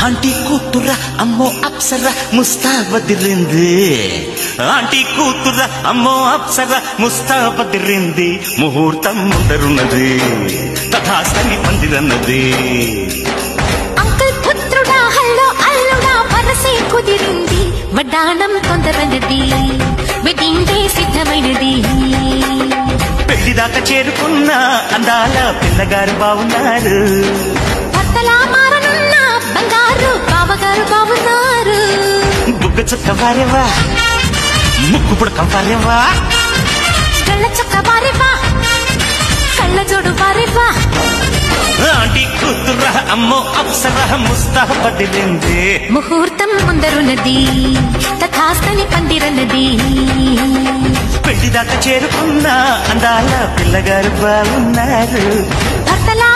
aunty కూతుర అమ్మో Apsara ముస్తాబదిరింది aunty కూతుర అమ్మో అప్సర ముస్తాబదిరింది ముహూర్తం ముందరున్నది తథాస్తని పందిరన్నది అంకుల్ పుత్రుడా హల్లో అల్లుడా వరసే కుదిరింది వడ్డాణం తొందరన్నది వెడ్డింగ్ డే సిద్ధమైనది పెళ్లిదాకా చేరుకున్న అందాల పిల్లగారు బావున్నారు భర్తలా మారనున్న బంగారు బావగారు బావున్నారు బుగ్గ చుక్క వారేవా ముక్కు పుడక వారేవా కళ్ళ చక్క వారేవా కళ్ళ జోడు వారేవా ఆంటీ కూతుర అమ్మో అప్సర ముస్తాబదిరింది ముహూర్తం ముందరున్నది తథాస్తని పందిరన్నది పెళ్లిదాకా చేరుకున్న అందాల పిల్లగారు బాగున్నారు భర్తలా